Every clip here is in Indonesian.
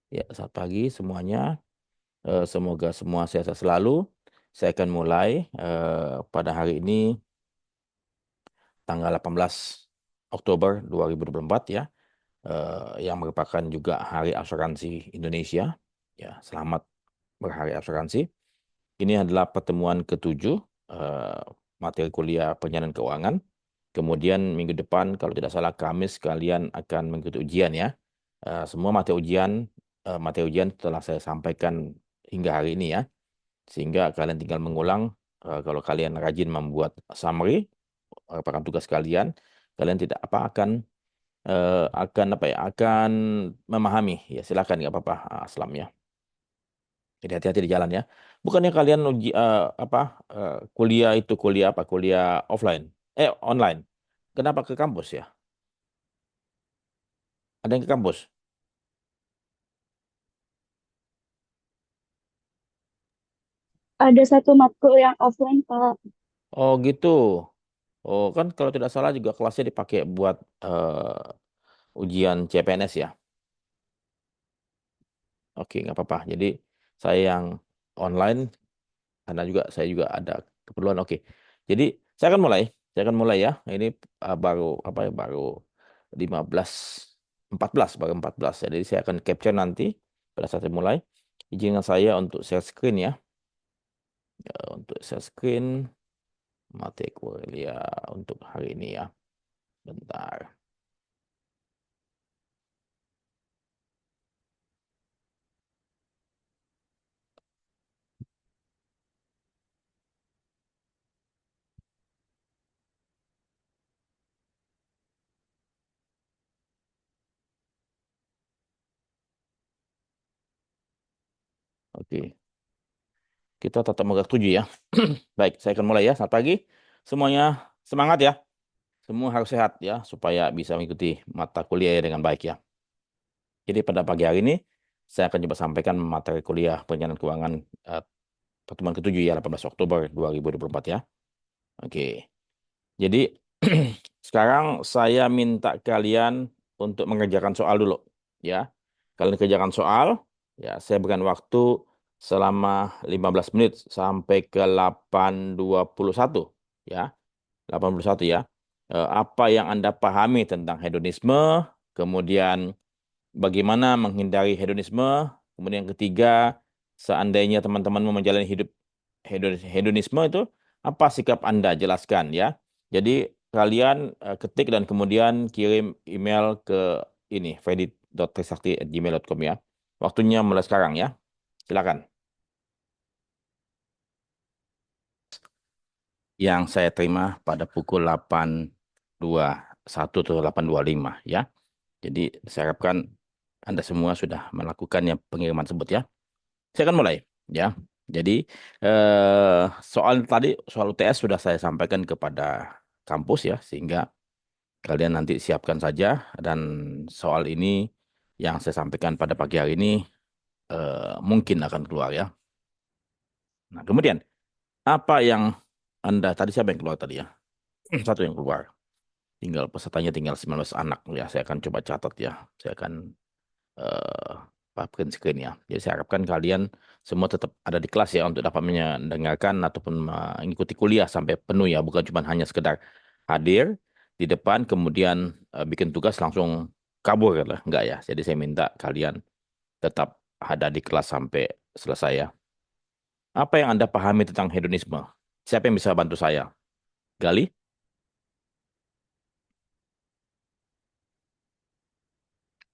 Ya, selamat pagi semuanya. Semoga semua sehat selalu. Saya akan mulai pada hari ini tanggal 18 Oktober 2024 ya, yang merupakan juga Hari Asuransi Indonesia. Ya, selamat berhari asuransi. Ini adalah pertemuan ketujuh eh, materi kuliah perencanaan keuangan. Kemudian minggu depan kalau tidak salah Kamis kalian akan mengikuti ujian ya. Semua materi ujian telah saya sampaikan hingga hari ini ya. Sehingga kalian tinggal mengulang. Kalau kalian rajin membuat summary, merupakan tugas kalian, kalian tidak apa akan apa ya akan memahami ya, silakan nggak apa-apa, Aslam ya. Jadi hati-hati di jalan ya. Bukannya kalian kuliah itu kuliah apa? Kuliah offline? Online. Kenapa ke kampus ya? Ada yang ke kampus? Ada satu matkul yang offline, Pak. Oh gitu. Oh kan kalau tidak salah juga kelasnya dipakai buat ujian CPNS ya. Oke, nggak apa-apa. Jadi saya yang online karena juga saya juga ada keperluan. Oke. Jadi saya akan mulai. Saya akan mulai ya. Ini baru apa ya? Baru 15 14 baru 14. Jadi saya akan capture nanti pada saat saya mulai. Izinkan saya untuk share screen ya. Untuk share screen materi kuliah untuk hari ini ya. Bentar. Oke. Kita tetap megah 7 ya. Baik, saya akan mulai ya. Selamat pagi. Semuanya semangat ya. Semua harus sehat ya supaya bisa mengikuti mata kuliah dengan baik ya. Jadi pada pagi hari ini saya akan coba sampaikan materi kuliah perencanaan keuangan eh, pertemuan ketujuh ya 18 Oktober 2024 ya. Oke. Jadi sekarang saya minta kalian untuk mengerjakan soal dulu ya. Kalian kerjakan soal ya, saya berikan waktu selama 15 menit sampai ke 8.21 ya. 81 ya. Apa yang Anda pahami tentang hedonisme, kemudian bagaimana menghindari hedonisme, kemudian yang ketiga, seandainya teman-teman mau menjalani hidup hedonisme itu, apa sikap Anda? Jelaskan ya. Jadi kalian ketik dan kemudian kirim email ke ini, freddy.trisakti@gmail.com ya. Waktunya mulai sekarang ya. Silakan. Yang saya terima pada pukul 8.21 atau 8.25 ya. Jadi saya harapkan Anda semua sudah melakukannya pengiriman tersebut ya. Saya akan mulai ya. Jadi soal tadi soal UTS sudah saya sampaikan kepada kampus ya, sehingga kalian nanti siapkan saja, dan soal ini yang saya sampaikan pada pagi hari ini mungkin akan keluar ya. Nah, kemudian apa yang Anda tadi, siapa yang keluar tadi ya? Satu yang keluar. Tinggal pesertanya tinggal 19 anak ya. Saya akan coba catat ya. Saya akan eh print screen ya. Jadi saya harapkan kalian semua tetap ada di kelas ya untuk dapat mendengarkan ataupun mengikuti kuliah sampai penuh ya, bukan cuma hanya sekedar hadir di depan kemudian bikin tugas langsung kabur lah, enggak ya. Jadi saya minta kalian tetap ada di kelas sampai selesai ya. Apa yang Anda pahami tentang hedonisme? Siapa yang bisa bantu saya? Gali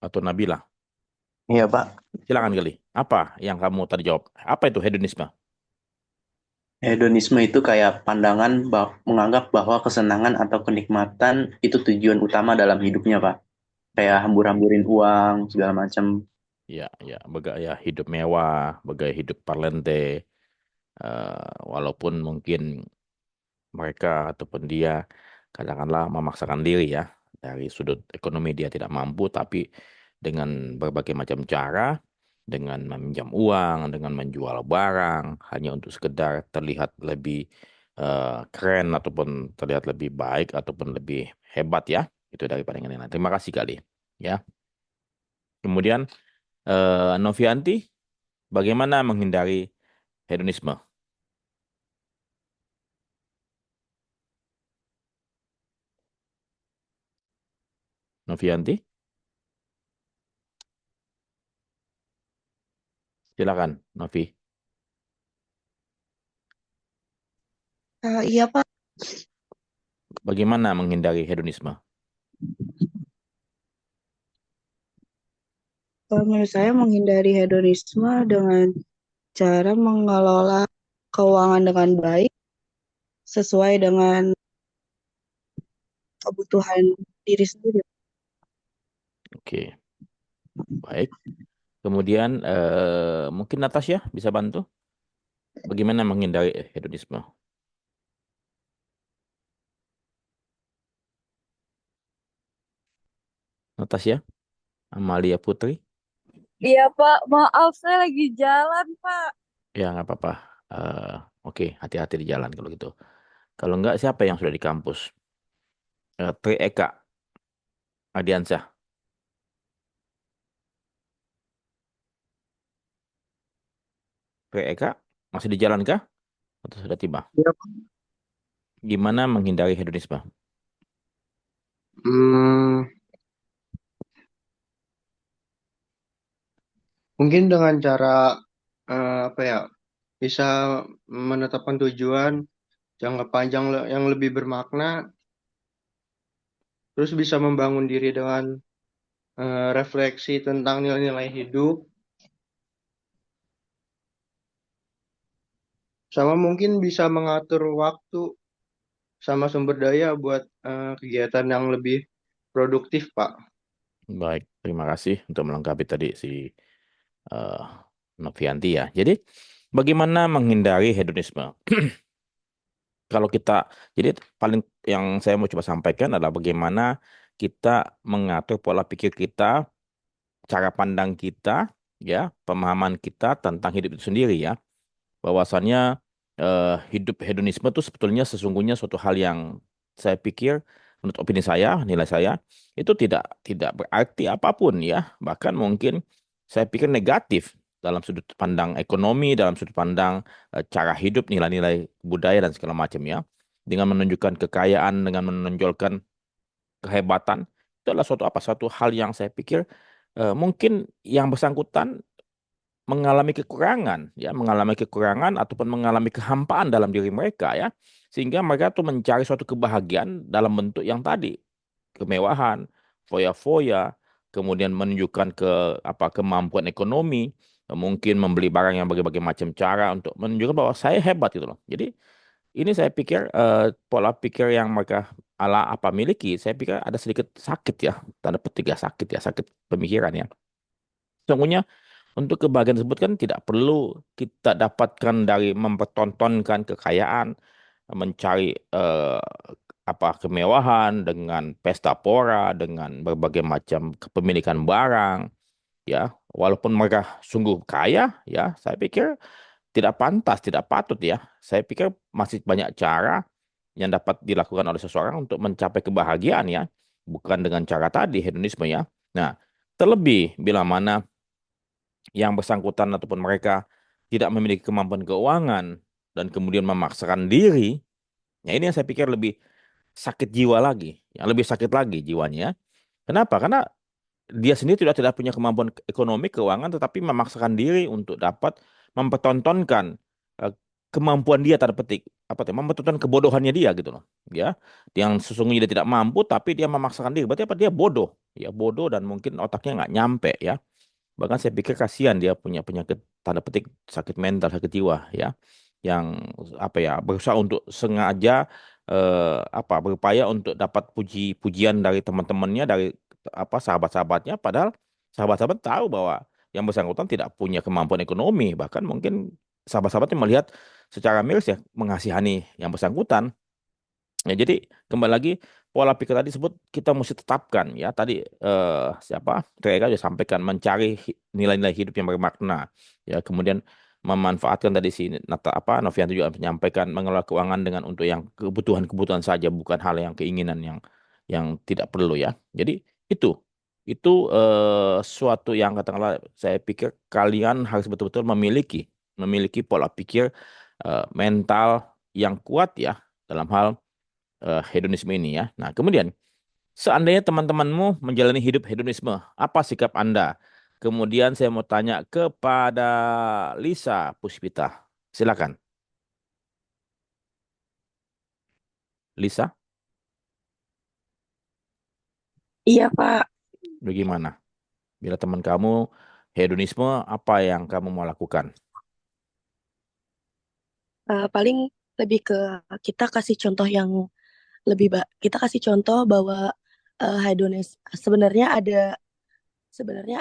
atau Nabila? Iya, Pak. Silakan Gali. Apa yang kamu tadi jawab? Apa itu hedonisme? Hedonisme itu kayak pandangan menganggap bahwa kesenangan atau kenikmatan itu tujuan utama dalam hidupnya, Pak. Kayak hambur-hamburin uang, segala macam. Ya, ya, bergaya hidup mewah, bergaya hidup parlente, walaupun mungkin mereka ataupun dia katakanlah memaksakan diri ya, dari sudut ekonomi dia tidak mampu, tapi dengan berbagai macam cara, dengan meminjam uang, dengan menjual barang, hanya untuk sekedar terlihat lebih keren ataupun terlihat lebih baik ataupun lebih hebat ya, itu daripada yang lain. Terima kasih kali ya. Kemudian Novianti, bagaimana menghindari hedonisme? Novianti, silakan, Novi. Iya Pak, Bagaimana menghindari hedonisme? kalau menurut saya menghindari hedonisme dengan cara mengelola keuangan dengan baik sesuai dengan kebutuhan diri sendiri. Oke, baik. Kemudian mungkin Natasha bisa bantu. Bagaimana menghindari hedonisme? Natasha, Amalia Putri. Iya Pak, maaf saya lagi jalan Pak. Ya nggak apa-apa. Eh, oke, hati-hati di jalan kalau gitu. Kalau nggak, siapa yang sudah di kampus? Tri Eka Adiansyah. Tri Eka masih di jalan kah? Atau sudah tiba? Ya, Gimana menghindari hedonisme? hmm, mungkin dengan cara apa ya, bisa menetapkan tujuan jangka panjang yang lebih bermakna, terus bisa membangun diri dengan refleksi tentang nilai-nilai hidup, sama mungkin bisa mengatur waktu sama sumber daya buat kegiatan yang lebih produktif, Pak. Baik, terima kasih untuk melengkapi tadi si eh, Novianti ya. Jadi, bagaimana menghindari hedonisme? Kalau kita, jadi paling yang saya mau coba sampaikan adalah bagaimana kita mengatur pola pikir kita, cara pandang kita, ya, pemahaman kita tentang hidup itu sendiri ya. Bahwasannya hidup hedonisme itu sebetulnya sesungguhnya suatu hal yang saya pikir menurut opini saya, nilai saya itu tidak berarti apapun ya. Bahkan mungkin saya pikir negatif dalam sudut pandang ekonomi, dalam sudut pandang cara hidup, nilai-nilai budaya dan segala macam ya. Dengan menunjukkan kekayaan, dengan menonjolkan kehebatan, itu adalah suatu apa? Suatu hal yang saya pikir mungkin yang bersangkutan mengalami kekurangan ya, mengalami kekurangan ataupun mengalami kehampaan dalam diri mereka ya, sehingga mereka tuh mencari suatu kebahagiaan dalam bentuk yang tadi, kemewahan, foya-foya, kemudian menunjukkan ke apa kemampuan ekonomi, mungkin membeli barang yang berbagai macam cara untuk menunjukkan bahwa saya hebat gitu loh. Jadi ini saya pikir pola pikir yang mereka ala apa miliki, saya pikir ada sedikit sakit ya, tanda petik ya, sakit ya, sakit pemikiran ya. Sesungguhnya untuk kebahagiaan tersebut kan tidak perlu kita dapatkan dari mempertontonkan kekayaan, mencari apa kemewahan dengan pesta pora, dengan berbagai macam kepemilikan barang, ya. Walaupun mereka sungguh kaya, ya, saya pikir tidak pantas, tidak patut ya. Saya pikir masih banyak cara yang dapat dilakukan oleh seseorang untuk mencapai kebahagiaan ya, bukan dengan cara tadi hedonisme ya. Nah, terlebih bila mana yang bersangkutan ataupun mereka tidak memiliki kemampuan keuangan dan kemudian memaksakan diri, ya ini yang saya pikir lebih sakit jiwa lagi, yang lebih sakit lagi jiwanya. Kenapa? Karena dia sendiri tidak punya kemampuan ekonomi, keuangan, tetapi memaksakan diri untuk dapat mempertontonkan eh, kemampuan dia tanda petik apa tuh mempertontonkan kebodohannya dia gitu loh ya, yang sesungguhnya dia tidak mampu tapi dia memaksakan diri, berarti apa, dia bodoh ya, bodoh dan mungkin otaknya nggak nyampe ya. Bahkan saya pikir kasihan dia punya penyakit tanda petik sakit mental, sakit jiwa ya. Yang apa ya, berusaha untuk sengaja apa berupaya untuk dapat puji-pujian dari teman-temannya, dari apa sahabat-sahabatnya, padahal sahabat-sahabat tahu bahwa yang bersangkutan tidak punya kemampuan ekonomi, bahkan mungkin sahabat-sahabatnya melihat secara miris ya mengasihani yang bersangkutan. Ya, jadi kembali lagi pola pikir tadi sebut kita mesti tetapkan ya tadi siapa Trega sudah sampaikan mencari nilai-nilai hidup yang bermakna ya, kemudian memanfaatkan tadi si Nata apa Novianto juga menyampaikan mengelola keuangan dengan untuk yang kebutuhan-kebutuhan saja, bukan hal yang keinginan yang tidak perlu ya. Jadi itu itu suatu yang katakanlah saya pikir kalian harus betul-betul memiliki pola pikir mental yang kuat ya dalam hal hedonisme ini ya. Nah, kemudian seandainya teman-temanmu menjalani hidup hedonisme, apa sikap Anda? Kemudian saya mau tanya kepada Lisa Puspita. Silakan, Lisa, Iya, Pak. bagaimana? Bila teman kamu hedonisme, apa yang kamu mau lakukan? Paling lebih ke kita kasih contoh yang kita kasih contoh bahwa hedonis sebenarnya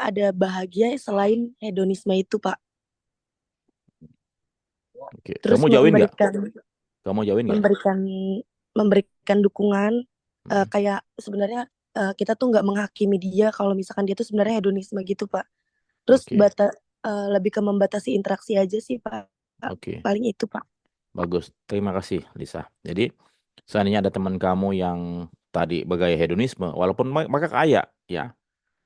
ada bahagia selain hedonisme itu, Pak. Oke, Terus kamu jauhin nggak? Kamu jauhin nggak? memberikan memberikan dukungan, Hmm, kayak sebenarnya kita tuh nggak menghakimi dia kalau misalkan dia tuh sebenarnya hedonisme gitu, Pak. Terus Oke, lebih ke membatasi interaksi aja sih, Pak. oke. Paling itu, Pak. Bagus, terima kasih Lisa. Jadi seandainya ada teman kamu yang tadi bergaya hedonisme, walaupun mereka kaya, ya,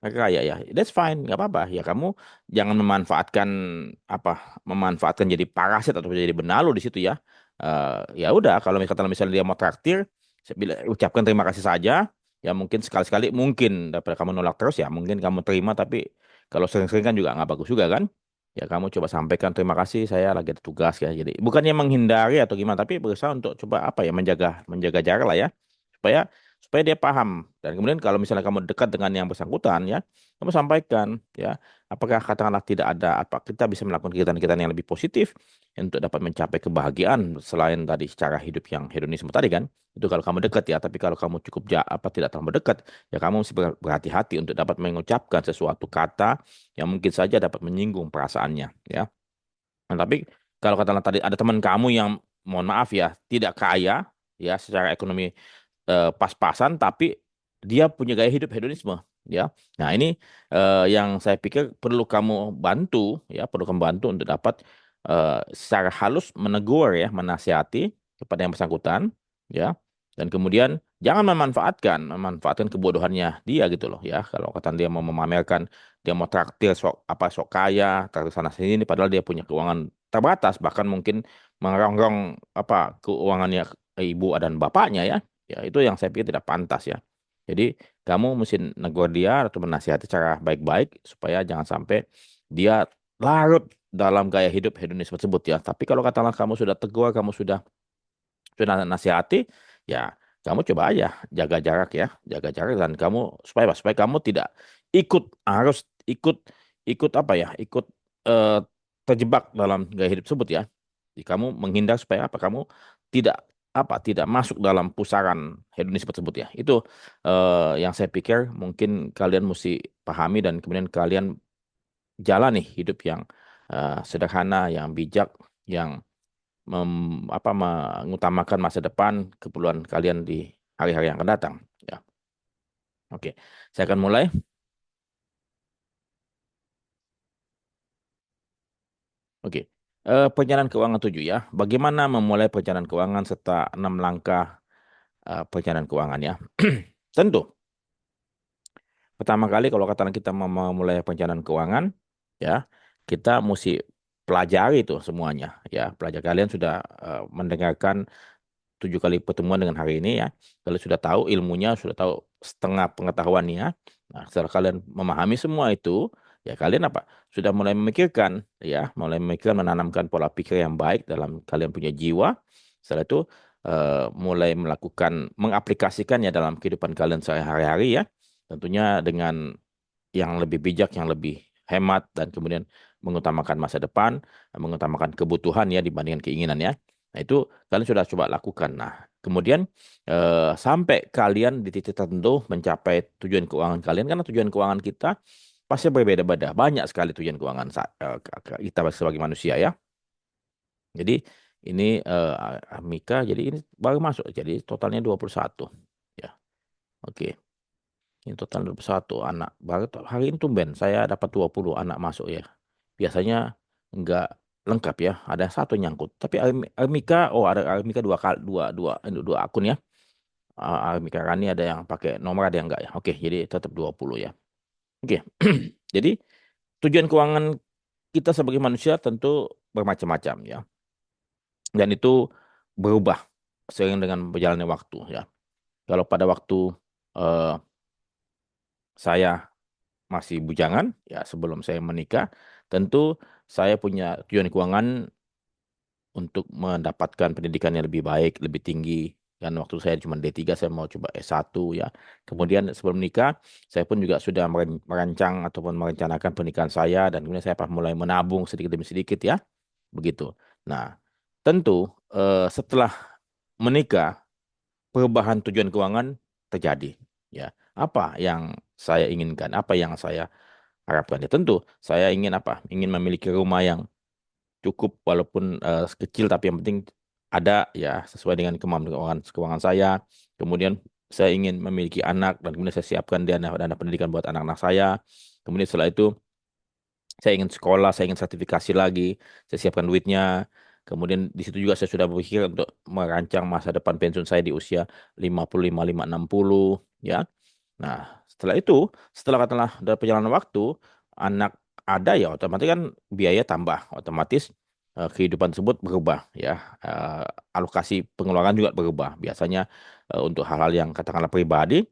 mereka kaya ya, that's fine, nggak apa-apa. Ya kamu jangan apa, memanfaatkan jadi parasit atau jadi benalu di situ ya. Ya udah, kalau misalnya dia mau traktir, ucapkan terima kasih saja. Ya mungkin sekali-sekali, mungkin daripada kamu nolak terus ya, mungkin kamu terima, tapi kalau sering-sering kan juga nggak bagus juga kan. Ya kamu coba sampaikan terima kasih, saya lagi ada tugas ya. Jadi bukannya menghindari atau gimana, tapi berusaha untuk coba apa ya, menjaga menjaga jarak lah ya, supaya supaya dia paham. Dan kemudian kalau misalnya kamu dekat dengan yang bersangkutan ya, kamu sampaikan ya, apakah katakanlah tidak ada apa, kita bisa melakukan kegiatan-kegiatan yang lebih positif untuk dapat mencapai kebahagiaan selain tadi cara hidup yang hedonisme tadi kan. Itu kalau kamu dekat ya, tapi kalau kamu cukup tidak terlalu dekat, ya kamu mesti berhati-hati untuk dapat mengucapkan sesuatu kata yang mungkin saja dapat menyinggung perasaannya ya. Nah, tapi kalau katakanlah tadi ada teman kamu yang mohon maaf ya, tidak kaya ya secara ekonomi pas-pasan, tapi dia punya gaya hidup hedonisme ya. Nah, ini yang saya pikir perlu kamu bantu ya, perlu kamu bantu untuk dapat secara halus menegur ya, menasihati kepada yang bersangkutan ya. Dan kemudian jangan memanfaatkan kebodohannya dia gitu loh ya. Kalau kata dia mau memamerkan, dia mau traktir sok kaya, traktir sana sini, padahal dia punya keuangan terbatas, bahkan mungkin merongrong apa keuangannya ibu dan bapaknya ya. Ya, itu yang saya pikir tidak pantas ya. Jadi, kamu mesti negur dia atau menasihati secara baik-baik supaya jangan sampai dia larut dalam gaya hidup hedonis tersebut ya. Tapi kalau katakanlah kamu sudah tegur, kamu sudah nasihati, ya kamu coba aja jaga jarak dan kamu supaya apa? Supaya kamu tidak harus ikut ikut apa ya, ikut eh, terjebak dalam gaya hidup tersebut ya. Jadi kamu menghindar supaya apa? Kamu tidak tidak masuk dalam pusaran hedonisme tersebut ya. Itu yang saya pikir mungkin kalian mesti pahami dan kemudian kalian jalani hidup yang sederhana, yang bijak, yang mengutamakan masa depan keperluan kalian di hari-hari yang akan datang. Ya, oke. Saya akan mulai. Oke. Perencanaan keuangan 7 ya. Bagaimana memulai perencanaan keuangan serta 6 langkah perencanaan keuangan ya. Tentu, pertama kali kalau katakan kita mau memulai perencanaan keuangan, ya, kita mesti pelajari itu semuanya. Ya, pelajar kalian sudah mendengarkan 7 kali pertemuan dengan hari ini ya. Kalau sudah tahu ilmunya, sudah tahu setengah pengetahuannya. Nah, setelah kalian memahami semua itu, ya kalian apa? Sudah mulai memikirkan, ya, mulai memikirkan menanamkan pola pikir yang baik dalam kalian punya jiwa. Setelah itu mulai mengaplikasikannya dalam kehidupan kalian sehari-hari ya. Tentunya dengan yang lebih bijak, yang lebih hemat, dan kemudian mengutamakan masa depan, mengutamakan kebutuhan ya dibandingkan keinginan ya. Nah, itu kalian sudah coba lakukan. Nah, kemudian sampai kalian di titik tertentu mencapai tujuan keuangan kalian, karena tujuan keuangan kita pasti berbeda-beda. Banyak sekali tujuan keuangan kita sebagai manusia ya. Jadi ini Mika, jadi ini baru masuk. Jadi totalnya 21. Ya, oke. Ini total 21 anak. Baru hari ini tumben saya dapat 20 anak masuk ya. Biasanya enggak lengkap ya. Ada satu nyangkut. Tapi Armika, oh ada Armika dua kali dua akun ya. Armika Rani ada yang pakai nomor, ada yang enggak ya. Oke, jadi tetap 20 ya. Oke. Jadi tujuan keuangan kita sebagai manusia tentu bermacam-macam ya. Dan itu berubah seiring dengan berjalannya waktu ya. Kalau pada waktu eh, saya masih bujangan ya sebelum saya menikah, tentu saya punya tujuan keuangan untuk mendapatkan pendidikan yang lebih baik, lebih tinggi. Dan waktu saya cuma D3, saya mau coba S1 ya. Kemudian sebelum menikah, saya pun juga sudah merancang ataupun merencanakan pernikahan saya dan kemudian saya mulai menabung sedikit demi sedikit ya, begitu. Nah, tentu setelah menikah, perubahan tujuan keuangan terjadi ya. Apa yang saya inginkan, apa yang saya harapkan ya tentu saya ingin apa? Ingin memiliki rumah yang cukup walaupun kecil tapi yang penting ada ya sesuai dengan kemampuan keuangan saya. Kemudian saya ingin memiliki anak dan kemudian saya siapkan dana dana pendidikan buat anak-anak saya. Kemudian setelah itu saya ingin sekolah, saya ingin sertifikasi lagi, saya siapkan duitnya. Kemudian di situ juga saya sudah berpikir untuk merancang masa depan pensiun saya di usia 55, 60 ya. Nah, setelah itu, setelah katakanlah dari perjalanan waktu, anak ada ya otomatis kan biaya tambah, otomatis kehidupan tersebut berubah ya. Eh, Alokasi pengeluaran juga berubah. Biasanya untuk hal-hal yang katakanlah pribadi,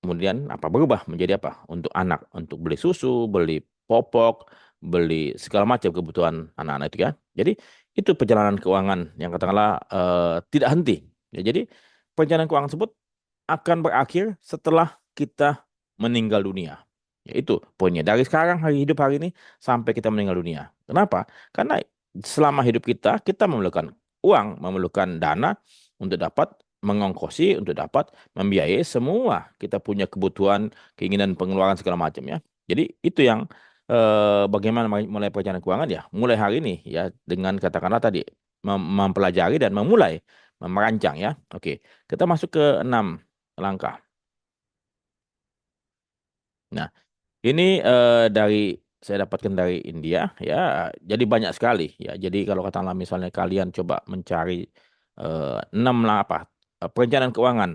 kemudian apa berubah menjadi apa? Untuk anak, untuk beli susu, beli popok, beli segala macam kebutuhan anak-anak itu kan. Jadi itu perjalanan keuangan yang katakanlah tidak henti. Ya, jadi perjalanan keuangan tersebut akan berakhir setelah kita meninggal dunia. Yaitu poinnya. Dari sekarang hidup hari ini sampai kita meninggal dunia. Kenapa? Karena selama hidup kita, kita memerlukan uang, memerlukan dana untuk dapat mengongkosi, untuk dapat membiayai semua kita punya kebutuhan, keinginan, pengeluaran segala macam ya. Jadi itu yang bagaimana mulai perencanaan keuangan ya. Mulai hari ini ya dengan katakanlah tadi mempelajari dan memulai merancang ya. Oke, kita masuk ke 6 langkah. Nah, ini dari saya dapatkan dari India ya. Jadi banyak sekali ya. Jadi kalau katakanlah misalnya kalian coba mencari 6 lah apa perencanaan keuangan,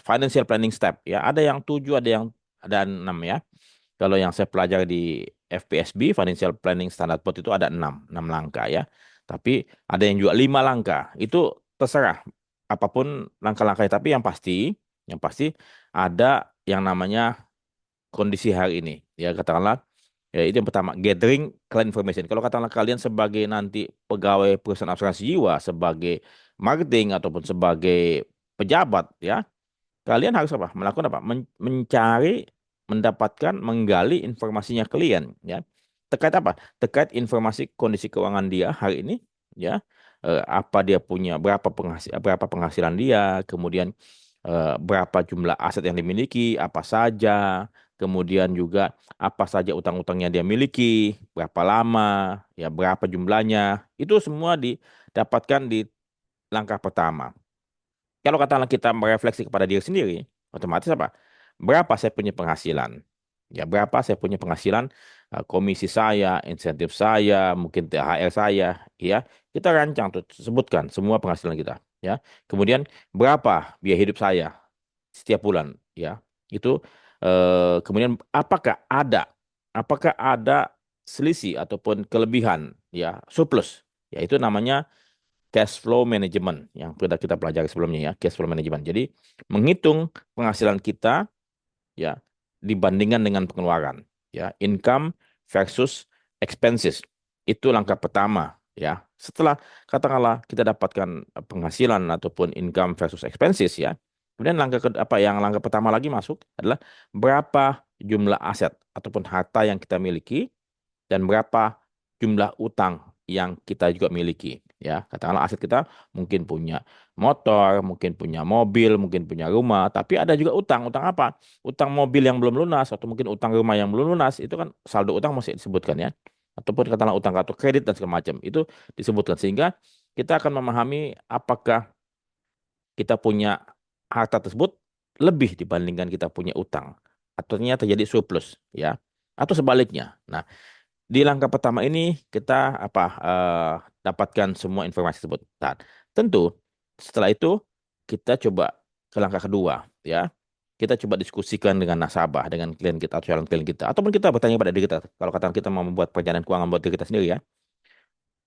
financial planning step ya. Ada yang 7, ada 6 ya. Kalau yang saya pelajari di FPSB, Financial Planning Standard Board itu ada 6 langkah ya. Tapi ada yang juga 5 langkah. Itu terserah apapun langkah-langkahnya. Tapi yang pasti ada yang namanya kondisi hari ini. Ya katakanlah, ya itu yang pertama, gathering client information. Kalau katakanlah kalian sebagai nanti pegawai perusahaan asuransi jiwa, sebagai marketing ataupun sebagai pejabat ya, kalian harus apa? Melakukan apa? Mencari, mendapatkan, menggali informasinya klien ya. Terkait apa? Terkait informasi kondisi keuangan dia hari ini ya. Apa dia punya, berapa penghasilan dia, kemudian berapa jumlah aset yang dimiliki, apa saja, kemudian juga apa saja utang-utangnya dia miliki, berapa lama, ya berapa jumlahnya. Itu semua didapatkan di langkah pertama. Kalau katakanlah kita merefleksi kepada diri sendiri, otomatis apa? Berapa saya punya penghasilan? Ya, berapa saya punya penghasilan, komisi saya, insentif saya, mungkin THR saya, ya. Kita rancang tuh, sebutkan semua penghasilan kita, ya. Kemudian berapa biaya hidup saya setiap bulan, ya. Itu kemudian apakah ada selisih ataupun kelebihan, ya, surplus. Ya, itu namanya cash flow management yang sudah kita pelajari sebelumnya ya, cash flow management. Jadi menghitung penghasilan kita ya dibandingkan dengan pengeluaran ya, income versus expenses. Itu langkah pertama ya. Setelah katakanlah kita dapatkan penghasilan ataupun income versus expenses ya. Kemudian langkah pertama lagi masuk adalah berapa jumlah aset ataupun harta yang kita miliki dan berapa jumlah utang yang kita juga miliki ya. Katakanlah aset kita mungkin punya motor, mungkin punya mobil, mungkin punya rumah, tapi ada juga utang. Utang apa? Utang mobil yang belum lunas atau mungkin utang rumah yang belum lunas, itu kan saldo utang masih disebutkan ya. Ataupun katakanlah utang kartu kredit dan segala macam itu disebutkan sehingga kita akan memahami apakah kita punya harta tersebut lebih dibandingkan kita punya utang atau ternyata terjadi surplus ya atau sebaliknya. Nah, di langkah pertama ini kita dapatkan semua informasi tersebut. Nah, tentu setelah itu kita coba ke langkah kedua ya. kita coba diskusikan dengan nasabah, dengan klien kita atau calon klien kita, ataupun kita bertanya pada diri kita. Kalau kata kita mau membuat perencanaan keuangan buat diri kita sendiri ya,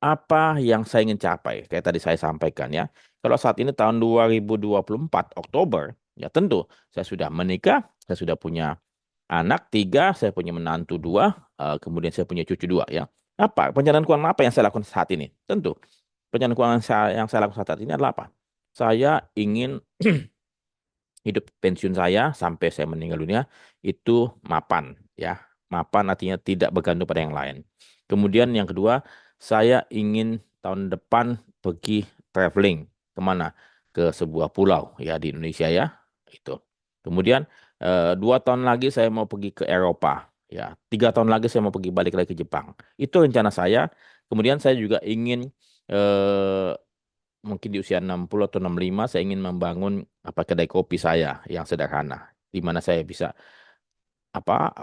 apa yang saya ingin capai? Kayak tadi saya sampaikan ya. Kalau saat ini tahun 2024 Oktober, ya tentu saya sudah menikah, saya sudah punya anak 3, saya punya menantu 2, kemudian saya punya cucu 2 ya. Apa perencanaan keuangan apa yang saya lakukan saat ini? Tentu perencanaan keuangan yang saya lakukan saat ini adalah apa? Saya ingin hidup pensiun saya sampai saya meninggal dunia itu mapan ya. Mapan artinya tidak bergantung pada yang lain. Kemudian yang kedua, saya ingin tahun depan pergi traveling kemana? Ke sebuah pulau ya di Indonesia ya. Itu. Kemudian 2 tahun lagi saya mau pergi ke Eropa ya. 3 tahun lagi saya mau pergi balik lagi ke Jepang. Itu rencana saya. Kemudian saya juga ingin eh, mungkin di usia 60 atau 65 saya ingin membangun apa kedai kopi saya yang sederhana di mana saya bisa apa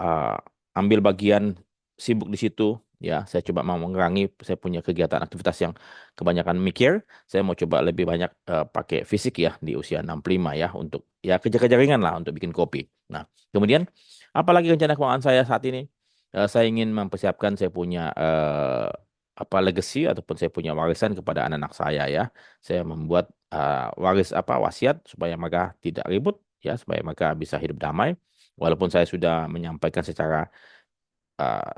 ambil bagian sibuk di situ ya. Saya coba mau mengurangi saya punya kegiatan aktivitas yang kebanyakan mikir. Saya mau coba lebih banyak pakai fisik ya di usia 65 ya untuk ya kerja-kerja ringan lah untuk bikin kopi. Nah, kemudian apalagi rencana keuangan saya saat ini. Saya ingin mempersiapkan saya punya apa legacy ataupun saya punya warisan kepada anak-anak saya ya. Saya membuat wasiat supaya mereka tidak ribut ya, supaya mereka bisa hidup damai. Walaupun saya sudah menyampaikan secara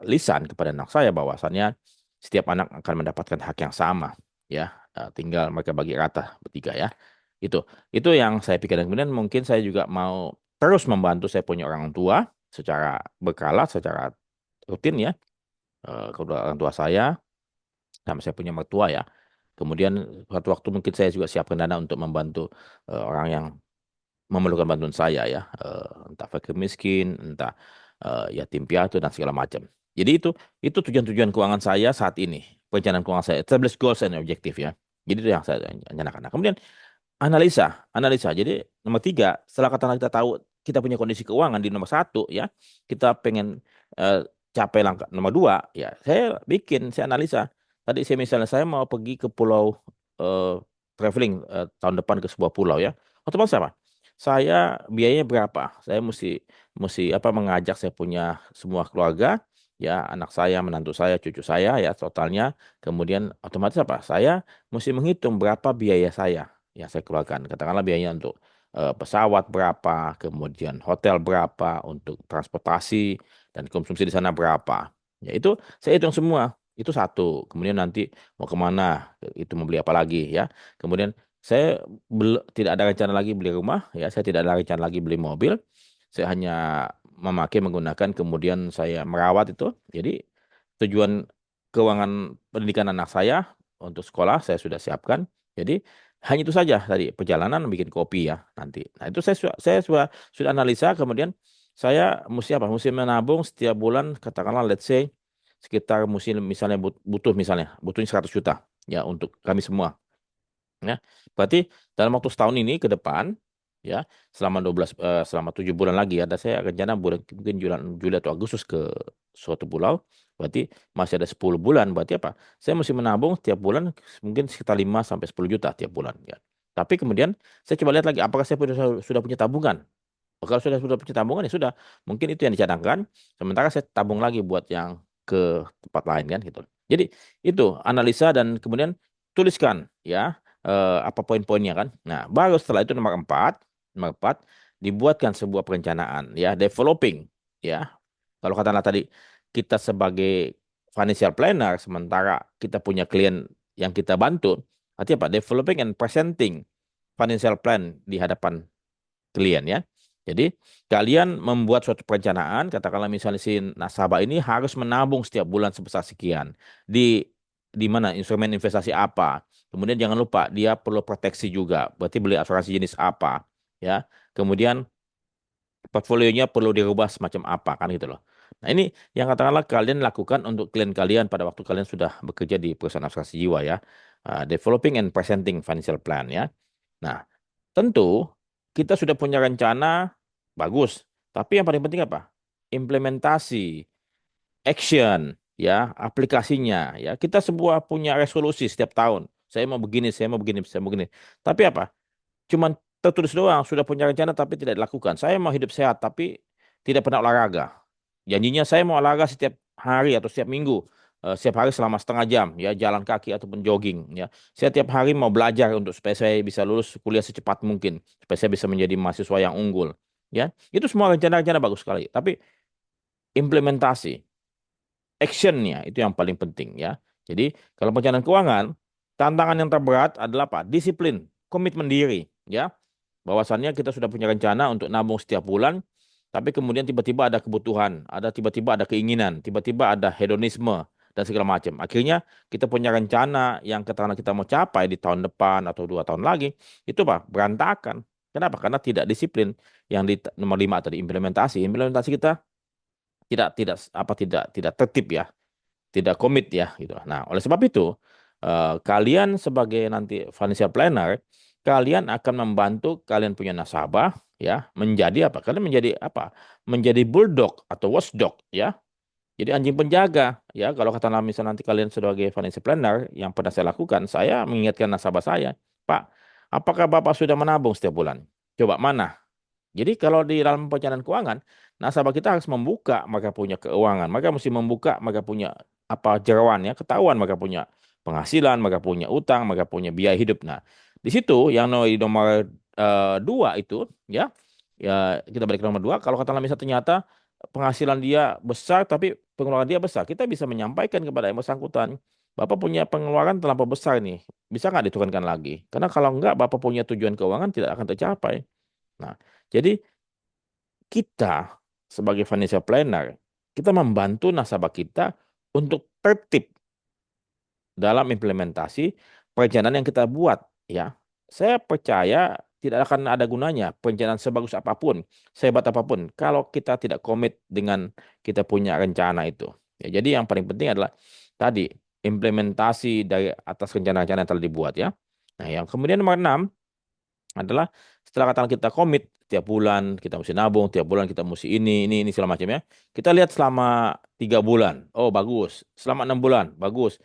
lisan kepada anak saya bahwasannya setiap anak akan mendapatkan hak yang sama ya. Tinggal mereka bagi rata bertiga ya. Itu yang saya pikirkan. Kemudian mungkin saya juga mau terus membantu saya punya orang tua secara berkala, secara rutin ya. Kedua orang tua saya sama saya punya mertua ya. Kemudian suatu waktu mungkin saya juga siapkan dana untuk membantu orang yang memerlukan bantuan saya ya, entah fakir miskin, entah yatim piatu dan segala macam. Jadi itu tujuan-tujuan keuangan saya saat ini, perencanaan keuangan saya, establish goals and objective ya. Jadi itu yang saya rencanakan. Nah, kemudian analisa. Jadi nomor 3, setelah katakanlah kita tahu kita punya kondisi keuangan di nomor 1 ya, kita pengen eh, capai langkah nomor 2 ya. Saya analisa. Tadi misalnya saya mau pergi ke pulau eh, traveling tahun depan ke sebuah pulau ya. Otomatis apa? Saya biayanya berapa? Saya mesti mesti apa mengajak saya punya semua keluarga ya, anak saya, menantu saya, cucu saya ya totalnya. Kemudian otomatis apa? Saya mesti menghitung berapa biaya saya yang saya keluarkan. Katakanlah biayanya untuk pesawat berapa, kemudian hotel berapa, untuk transportasi dan konsumsi di sana berapa. Ya itu saya hitung semua. Itu satu. Kemudian nanti mau kemana, itu membeli apa lagi ya. Kemudian saya tidak ada rencana lagi beli rumah, ya. Saya tidak ada rencana lagi beli mobil. Saya hanya menggunakan, kemudian saya merawat itu. Jadi tujuan keuangan pendidikan anak saya untuk sekolah saya sudah siapkan. Jadi hanya itu saja tadi perjalanan bikin kopi ya nanti. Nah itu saya sudah analisa. Kemudian saya mesti apa? Mesti menabung setiap bulan katakanlah let's say sekitar mesti misalnya butuhnya 100 juta ya untuk kami semua. Ya, berarti dalam waktu setahun ini ke depan ya selama 7 bulan lagi ada saya rencana mungkin Juli atau Agustus ke suatu pulau. Berarti masih ada 10 bulan. Berarti apa? Saya mesti menabung tiap bulan mungkin sekitar 5 sampai 10 juta tiap bulan ya. Tapi kemudian saya coba lihat lagi apakah saya sudah punya tabungan. Kalau sudah punya tabungan ya sudah, mungkin itu yang dicadangkan. Sementara saya tabung lagi buat yang ke tempat lain kan gitu. Jadi itu analisa dan kemudian tuliskan ya apa poin-poinnya kan. Nah, baru setelah itu nomor empat dibuatkan sebuah perencanaan ya, developing ya. Kalau katakanlah tadi kita sebagai financial planner, sementara kita punya klien yang kita bantu, artinya apa? Developing and presenting financial plan di hadapan klien ya. Jadi kalian membuat suatu perencanaan, katakanlah misalnya si nasabah ini harus menabung setiap bulan sebesar sekian di mana instrumen investasi apa. Kemudian jangan lupa dia perlu proteksi juga, berarti beli asuransi jenis apa ya. Kemudian portfolionya perlu dirubah semacam apa kan gitu loh. Nah ini yang katakanlah kalian lakukan untuk klien kalian pada waktu kalian sudah bekerja di perusahaan asuransi jiwa ya. Developing and presenting financial plan ya. Nah tentu kita sudah punya rencana bagus, tapi yang paling penting apa? Implementasi, action, ya, aplikasinya, ya. Kita semua punya resolusi setiap tahun. Saya mau begini, saya mau begini, saya mau begini. Tapi apa? Cuman tertulis doang, sudah punya rencana tapi tidak dilakukan. Saya mau hidup sehat tapi tidak pernah olahraga. Janjinya saya mau olahraga setiap hari atau setiap minggu, setiap hari selama setengah jam, ya jalan kaki ataupun jogging. Ya, saya tiap hari mau belajar untuk supaya saya bisa lulus kuliah secepat mungkin, supaya saya bisa menjadi mahasiswa yang unggul. Ya, itu semua rencana-rencana bagus sekali. Tapi implementasi, actionnya itu yang paling penting ya. Jadi kalau perencanaan keuangan, tantangan yang terberat adalah apa? Disiplin, komitmen diri. Ya, bahwasannya kita sudah punya rencana untuk nabung setiap bulan, tapi kemudian tiba-tiba ada kebutuhan, tiba-tiba ada keinginan, tiba-tiba ada hedonisme dan segala macam. Akhirnya kita punya rencana yang katakanlah kita mau capai di tahun depan atau 2 tahun lagi, itu Pak, berantakan. Kenapa? Karena tidak disiplin. Yang di nomor 5 tadi implementasi. Implementasi kita tidak tertib ya, tidak komit ya gitu. Nah, oleh sebab itu kalian sebagai nanti financial planner, kalian akan membantu kalian punya nasabah ya menjadi apa? Kalian menjadi apa? Menjadi bulldog atau watchdog ya. Jadi anjing penjaga ya. Kalau kata misalnya nanti kalian sebagai financial planner yang pernah saya lakukan, saya mengingatkan nasabah saya, Pak, apakah Bapak sudah menabung setiap bulan? Coba mana? Jadi kalau di dalam perencanaan keuangan, nasabah kita harus membuka mereka punya keuangan. Mereka mesti membuka mereka punya apa jeroan ya, ketahuan mereka punya penghasilan, mereka punya utang, mereka punya biaya hidup. Nah, di situ yang nomor 2 itu ya, ya kita balik ke nomor 2. Kalau katakanlah misalnya ternyata penghasilan dia besar tapi pengeluaran dia besar, kita bisa menyampaikan kepada yang bersangkutan, Bapak punya pengeluaran terlampau besar nih, bisa nggak diturunkan lagi? Karena kalau nggak, Bapak punya tujuan keuangan tidak akan tercapai. Nah, jadi kita sebagai financial planner, kita membantu nasabah kita untuk tertib dalam implementasi perencanaan yang kita buat. Ya, saya percaya tidak akan ada gunanya perencanaan sebagus apapun, sehebat apapun, kalau kita tidak komit dengan kita punya rencana itu. Ya, jadi yang paling penting adalah tadi implementasi dari atas rencana-rencana yang telah dibuat ya. Nah, yang kemudian nomor 6 adalah setelah katakan kita komit tiap bulan kita mesti nabung, tiap bulan kita mesti ini segala macam ya. Kita lihat selama 3 bulan, oh bagus. Selama 6 bulan, bagus.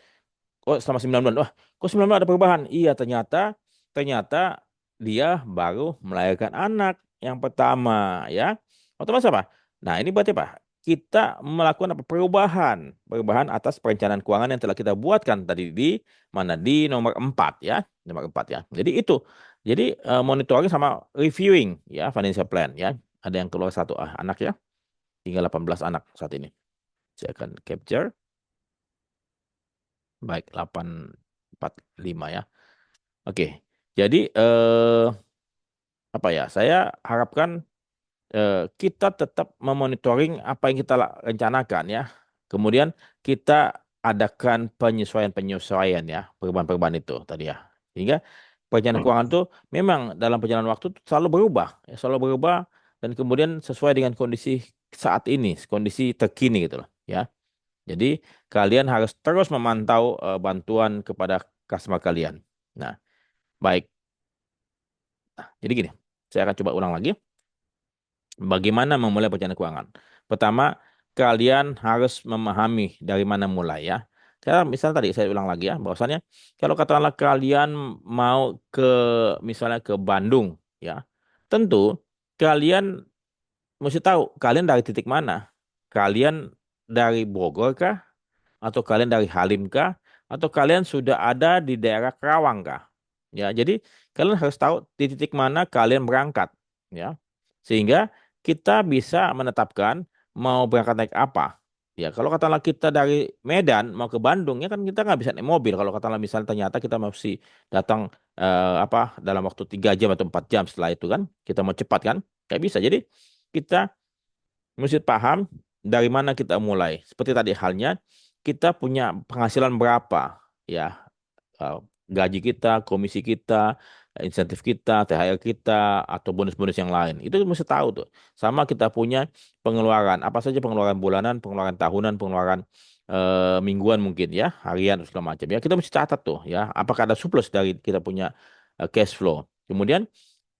Oh selama 9 bulan, wah kok 9 bulan ada perubahan? Iya ternyata ternyata dia baru melahirkan anak yang pertama ya. Otomatis apa? Nah ini berarti apa? Kita melakukan apa? Perubahan atas perencanaan keuangan yang telah kita buatkan tadi di mana di nomor 4 ya, nomor 4 ya. Jadi itu. Jadi monitoring sama reviewing ya financial plan ya. Ada yang keluar satu anak ya. Tinggal 18 anak saat ini. Saya akan capture. Baik, 845 ya. Oke. Jadi apa ya? Saya harapkan kita tetap memonitoring apa yang kita rencanakan ya. Kemudian kita adakan penyesuaian-penyesuaian ya, perubahan-perubahan itu tadi ya. Sehingga perencanaan keuangan itu memang dalam perjalanan waktu itu selalu berubah, ya, selalu berubah dan kemudian sesuai dengan kondisi saat ini, kondisi terkini gitu loh, ya. Jadi kalian harus terus memantau bantuan kepada customer kalian. Nah, baik. Nah, jadi gini, saya akan coba ulang lagi. Bagaimana memulai perencanaan keuangan? Pertama, kalian harus memahami dari mana mulai ya. Karena misalnya tadi saya ulang lagi ya, bahwasannya kalau katakanlah kalian mau ke misalnya ke Bandung ya, tentu kalian mesti tahu kalian dari titik mana. Kalian dari Bogor kah? Atau kalian dari Halim kah? Atau kalian sudah ada di daerah Kerawang kah? Ya, jadi kalian harus tahu di titik mana kalian berangkat ya. Sehingga kita bisa menetapkan mau berangkat naik apa. Ya, kalau katakanlah kita dari Medan mau ke Bandung ya kan kita nggak bisa naik mobil. Kalau katakanlah misalnya ternyata kita mesti datang apa dalam waktu 3 jam atau 4 jam setelah itu kan kita mau cepat kan nggak bisa. Jadi kita mesti paham dari mana kita mulai. Seperti tadi halnya kita punya penghasilan berapa ya, eh, gaji kita, komisi kita, insentif kita, THR kita, atau bonus-bonus yang lain. Itu mesti tahu tuh. Sama kita punya pengeluaran, apa saja pengeluaran bulanan, pengeluaran tahunan, pengeluaran mingguan mungkin ya, harian segala macam ya. Kita mesti catat tuh ya, apakah ada surplus dari kita punya cash flow. Kemudian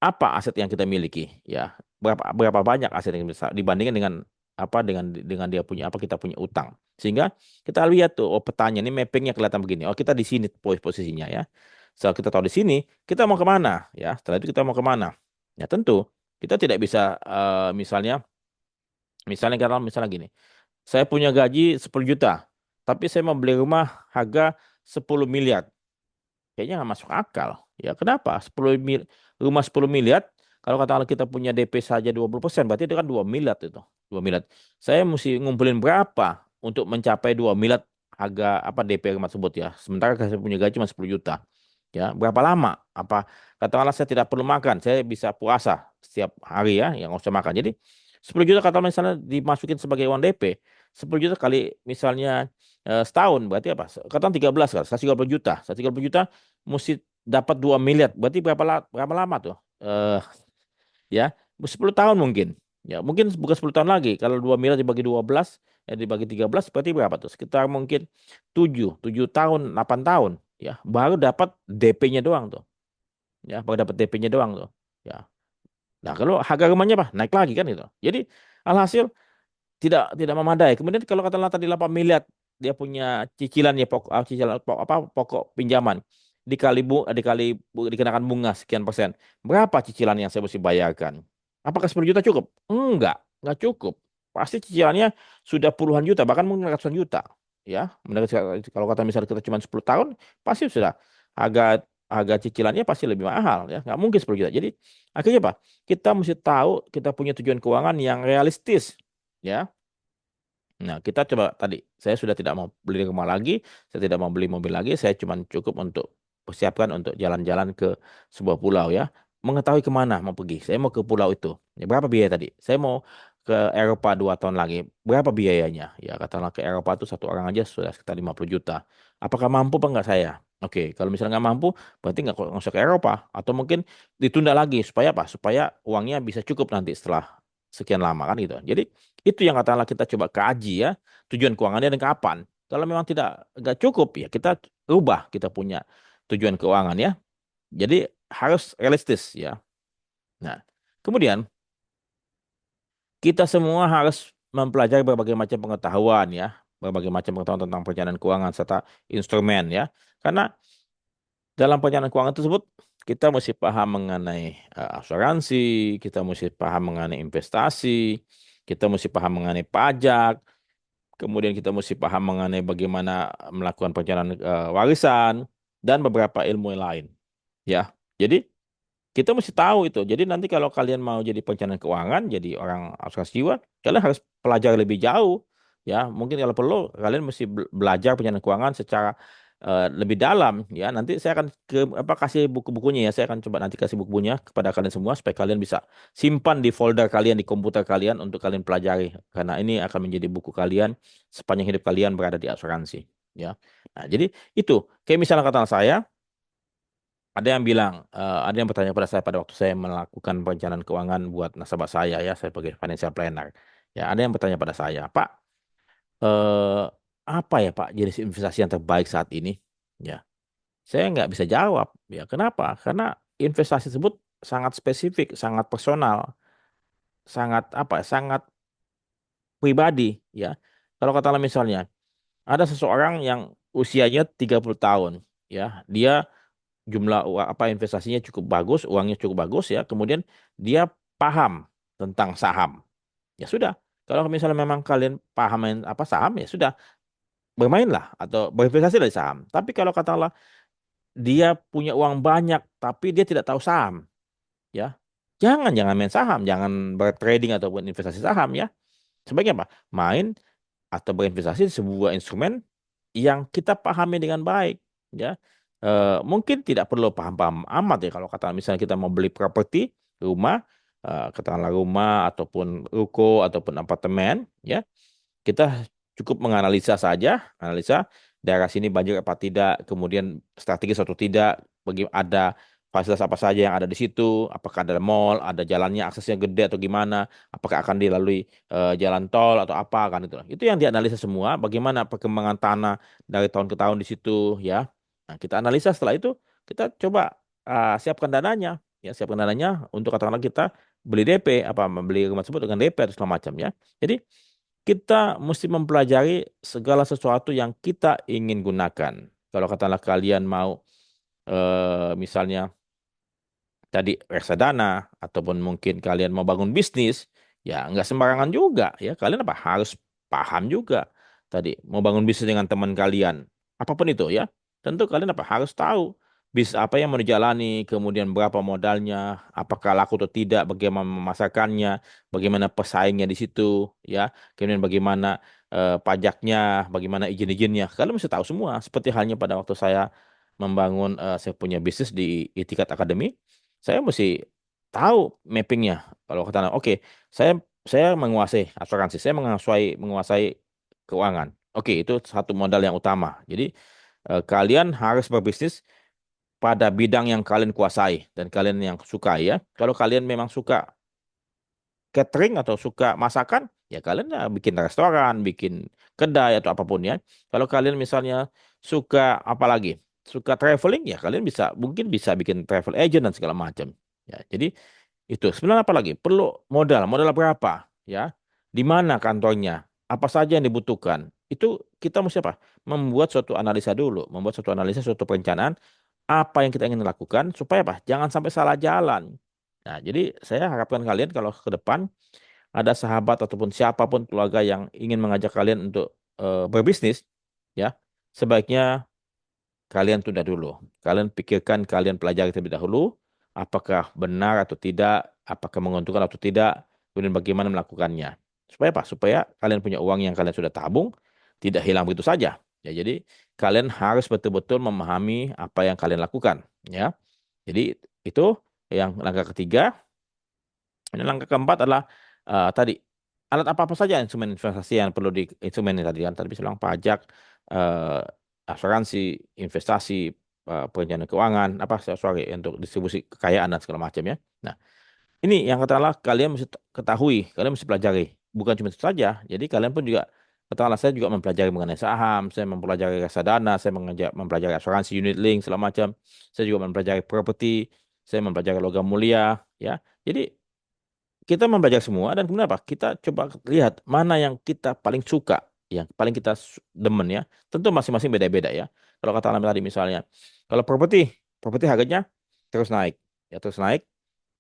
apa aset yang kita miliki ya, berapa berapa banyak aset yang bisa dibandingkan dengan apa dengan dia punya apa kita punya utang. Sehingga kita lihat tuh oh petanya ini mappingnya kelihatan begini. Oh kita di sini posisinya ya. Setelah kita tahu di sini, kita mau kemana ya? Setelah itu kita mau kemana? Ya tentu kita tidak bisa misalnya kalau misalnya gini, saya punya gaji 10 juta, tapi saya mau beli rumah harga 10 miliar. Kayaknya nggak masuk akal. Ya, kenapa? Rumah 10 miliar, kalau katakanlah kita punya DP saja 20%, berarti itu kan 2 miliar itu. 2 miliar. Saya mesti ngumpulin berapa untuk mencapai 2 miliar harga apa DP rumah tersebut ya. Sementara saya punya gaji cuma 10 juta. Ya, berapa lama? Apa katakanlah saya tidak perlu makan, saya bisa puasa setiap hari ya, yang nggak usah makan. Jadi 10 juta katakanlah misalnya dimasukin sebagai uang DP, 10 juta kali misalnya setahun berarti apa? Katakan 13 kan, 130 juta. 130 juta mesti dapat 2 miliar. Berarti berapa lama tuh? Ya, 10 tahun mungkin. Ya, mungkin bukan 10 tahun lagi. Kalau 2 miliar dibagi 12, dibagi 13 berarti berapa tuh? Sekitar mungkin 7 tahun, 8 tahun. Ya, baru dapat DP-nya doang tuh. Ya, baru dapat DP-nya doang tuh. Ya. Nah, kalau harga rumahnya apa? Naik lagi kan itu. Jadi alhasil tidak memadai. Kemudian kalau katakanlah tadi 8 miliar dia punya cicilan ya cicilan pokok pinjaman dikenakan bunga sekian persen. Berapa cicilan yang saya mesti bayarkan? Apakah 10 juta cukup? Enggak cukup. Pasti cicilannya sudah puluhan juta, bahkan mungkin ratusan juta. Ya, kalau kata misalnya kita cuma 10 tahun, pasti sudah harga harga cicilannya pasti lebih mahal ya. Nggak mungkin 10 juta. Jadi akhirnya apa? Kita mesti tahu kita punya tujuan keuangan yang realistis ya. Nah, kita coba tadi, saya sudah tidak mau beli rumah lagi, saya tidak mau beli mobil lagi, saya cuma cukup untuk persiapkan untuk jalan-jalan ke sebuah pulau ya. Mengetahui kemana mau pergi, saya mau ke pulau itu. Ya, berapa biaya tadi? Saya mau ke Eropa 2 tahun lagi, berapa biayanya? Ya, katakanlah ke Eropa itu satu orang aja sudah sekitar 50 juta. Apakah mampu apa enggak saya? Oke, kalau misalnya nggak mampu, berarti nggak usah ke Eropa. Atau mungkin ditunda lagi, supaya apa? Supaya uangnya bisa cukup nanti setelah sekian lama kan gitu. Jadi itu yang katakanlah kita coba kaji ya, tujuan keuangannya dan kapan. Kalau memang nggak cukup ya kita rubah kita punya tujuan keuangan ya. Jadi harus realistis ya. Nah, kemudian kita semua harus mempelajari berbagai macam pengetahuan ya, berbagai macam pengetahuan tentang perencanaan keuangan serta instrumen ya. Karena dalam perencanaan keuangan tersebut kita mesti paham mengenai asuransi, kita mesti paham mengenai investasi, kita mesti paham mengenai pajak, kemudian kita mesti paham mengenai bagaimana melakukan perencanaan warisan dan beberapa ilmu yang lain. Ya, jadi kita mesti tahu itu. Jadi nanti kalau kalian mau jadi perencanaan keuangan, jadi orang asuransi jiwa, kalian harus pelajari lebih jauh. Ya, mungkin kalau perlu kalian mesti belajar perencanaan keuangan secara lebih dalam. Ya, nanti saya akan kasih buku-bukunya ya. Saya akan coba nanti kasih buku-bukunya kepada kalian semua supaya kalian bisa simpan di folder kalian di komputer kalian untuk kalian pelajari. Karena ini akan menjadi buku kalian sepanjang hidup kalian berada di asuransi. Ya, nah jadi itu. Kayak misalnya kata saya. Ada yang bertanya pada saya pada waktu saya melakukan perencanaan keuangan buat nasabah saya ya, saya sebagai financial planner. Ya, ada yang bertanya pada saya, Pak, eh, apa ya Pak jenis investasi yang terbaik saat ini? Ya, saya nggak bisa jawab. Ya, kenapa? Karena investasi tersebut sangat spesifik, sangat personal, sangat pribadi. Ya, kalau katakanlah misalnya ada seseorang yang usianya 30 tahun, ya, dia investasinya cukup bagus, uangnya cukup bagus ya. Kemudian dia paham tentang saham. Ya sudah. Kalau misalnya memang kalian paham saham ya sudah bermainlah atau berinvestasi dari saham. Tapi kalau katakanlah dia punya uang banyak tapi dia tidak tahu saham, ya jangan main saham, jangan bertrading ataupun investasi saham ya. Sebaiknya apa? Main atau berinvestasi di sebuah instrumen yang kita pahami dengan baik ya. Mungkin tidak perlu paham-paham amat ya kalau kata misalnya kita mau beli properti rumah, katakanlah rumah ataupun ruko ataupun apartemen ya, kita cukup menganalisa saja, analisa daerah sini banjir apa tidak, kemudian strategis atau tidak, ada fasilitas apa saja yang ada di situ, apakah ada mall, ada jalannya aksesnya gede atau gimana, apakah akan dilalui jalan tol atau apa kan itu. Itu yang dianalisa semua, bagaimana perkembangan tanah dari tahun ke tahun di situ ya. Nah, kita analisa setelah itu kita coba siapkan dananya, ya siapkan dananya untuk katakanlah kita beli DP membeli rumah tersebut dengan DP atau segala macam ya. Jadi kita mesti mempelajari segala sesuatu yang kita ingin gunakan. Kalau katakanlah kalian mau misalnya tadi reksadana ataupun mungkin kalian mau bangun bisnis, ya nggak sembarangan juga ya. Kalian apa harus paham juga tadi mau bangun bisnis dengan teman kalian, apapun itu ya. Tentu kalian apa harus tahu bisnis apa yang mau dijalani, kemudian berapa modalnya, apakah laku atau tidak, bagaimana memasarkannya, bagaimana pesaingnya di situ ya, kemudian bagaimana pajaknya, bagaimana izin-izinnya. Kalian mesti tahu semua. Seperti halnya pada waktu saya membangun, saya punya bisnis di Itikat Academy, saya mesti tahu mappingnya. Kalau kata, oke, saya menguasai asuransi, saya menguasai keuangan. Oke, itu satu modal yang utama. Jadi kalian harus berbisnis pada bidang yang kalian kuasai dan kalian yang suka ya. Kalau kalian memang suka catering atau suka masakan, ya kalian ya bikin restoran, bikin kedai atau apapun ya. Kalau kalian misalnya suka apa lagi? Suka traveling, ya kalian mungkin bisa bikin travel agent dan segala macam. Ya, jadi itu sebenarnya apa lagi? Perlu modal berapa ya? Di mana kantornya? Apa saja yang dibutuhkan? Itu kita mesti apa? Membuat suatu analisa dulu, membuat suatu analisa, suatu perencanaan apa yang kita ingin lakukan supaya apa? Jangan sampai salah jalan. Nah, jadi saya harapkan kalian kalau ke depan ada sahabat ataupun siapapun keluarga yang ingin mengajak kalian untuk berbisnis, ya, sebaiknya kalian tunda dulu. Kalian pikirkan, kalian pelajari terlebih dahulu, apakah benar atau tidak, apakah menguntungkan atau tidak, kemudian bagaimana melakukannya. Supaya apa? Supaya kalian punya uang yang kalian sudah tabung, tidak hilang begitu saja. Ya, jadi kalian harus betul-betul memahami apa yang kalian lakukan. Ya, jadi itu yang langkah ketiga. Ini langkah keempat adalah tadi alat apa-apa saja instrumen investasi yang perlu di instrumen ini tadi kan tadi bisa bilang pajak, eh, asuransi, investasi, perencanaan keuangan, apa sorry untuk distribusi kekayaan dan segala macam ya. Nah, ini yang katakanlah kalian mesti ketahui, kalian mesti pelajari. Bukan cuma itu saja. Jadi kalian pun juga katakanlah saya juga mempelajari mengenai saham, saya mempelajari reksadana, saya mempelajari asuransi unit link segala macam. Saya juga mempelajari properti, saya mempelajari logam mulia ya. Jadi kita mempelajari semua dan kemudian apa? Kita coba lihat mana yang kita paling suka, yang paling kita demen ya. Tentu masing-masing beda-beda ya. Kalau kata Alam tadi misalnya, kalau properti, properti harganya terus naik, ya terus naik,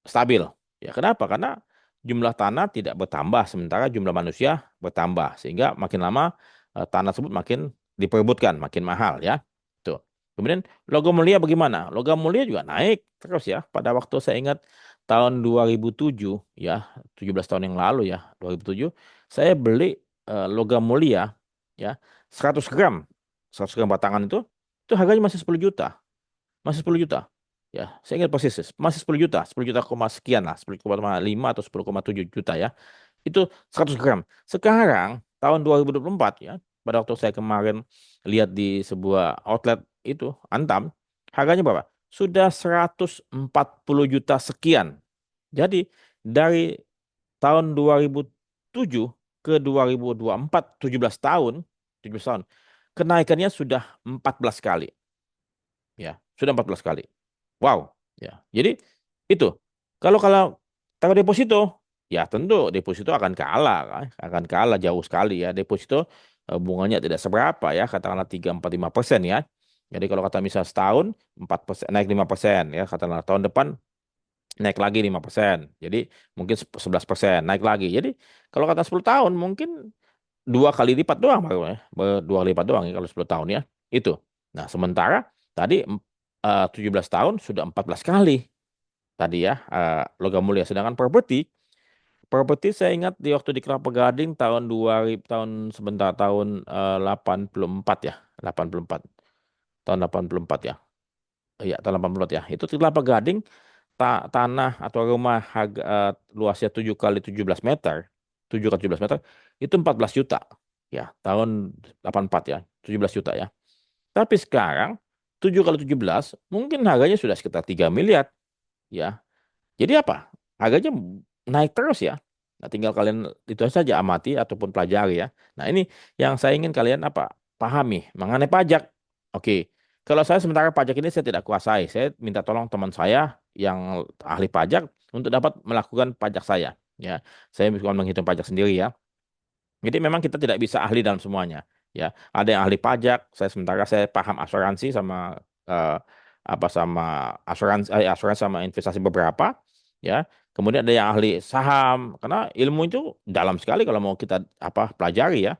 stabil. Ya kenapa? Karena jumlah tanah tidak bertambah sementara jumlah manusia bertambah sehingga makin lama tanah tersebut makin diperebutkan, makin mahal ya. Tuh. Kemudian logam mulia bagaimana? Logam mulia juga naik terus ya. Pada waktu saya ingat tahun 2007 ya, 17 tahun yang lalu ya, 2007 saya beli logam mulia ya, 100 gram. 100 gram batangan itu harganya masih 10 juta. Masih 10 juta. Ya, saya ingat persis, masih 10 juta, 10 juta koma sekian lah, 10,5 atau 10,7 juta ya. Itu 100 gram. Sekarang tahun 2024 ya, pada waktu saya kemarin lihat di sebuah outlet itu, Antam, harganya berapa? Sudah 140 juta sekian. Jadi dari tahun 2007 ke 2024, 17 tahun, 17 tahun, kenaikannya sudah 14 kali. Ya, sudah 14 kali. Wow, ya. Jadi itu kalau kalau taruh deposito, ya tentu deposito akan kalah, kan? Akan kalah jauh sekali ya. Deposito bunganya tidak seberapa ya, katakanlah 3, 4, 5% ya. Jadi kalau kata misal setahun 4% naik 5% ya, katakanlah tahun depan naik lagi 5%. Jadi mungkin 11% naik lagi. Jadi kalau kata 10 tahun mungkin 2 kali lipat doang baru ya. 2 kali lipat doang ya kalau 10 tahun ya. Itu. Nah, sementara tadi 17 tahun sudah 14 kali tadi ya logam mulia. Sedangkan properti properti saya ingat di waktu di Kelapa Gading tahun 2000 tahun 84 ya, 84. Tahun 84 ya. Iya, tahun 84 ya. Itu di Kelapa Gading tanah atau rumah harga luasnya 7 kali 17 meter, 7 kali 17 meter itu 14 juta. Ya, tahun 84 ya, 17 juta ya. Tapi sekarang 7 kali 17 mungkin harganya sudah sekitar 3 miliar ya. Jadi apa? Harganya naik terus ya. Nah, tinggal kalian itu saja amati ataupun pelajari ya. Nah, ini yang saya ingin kalian apa? Pahami mengenai pajak. Oke. Kalau saya sementara pajak ini saya tidak kuasai. Saya minta tolong teman saya yang ahli pajak untuk dapat melakukan pajak saya. Ya, saya bukan menghitung pajak sendiri ya. Jadi memang kita tidak bisa ahli dalam semuanya. Ya, ada yang ahli pajak. Saya sementara saya paham asuransi sama apa sama asuransi sama investasi beberapa, ya. Kemudian ada yang ahli saham, karena ilmu itu dalam sekali kalau mau kita pelajari ya.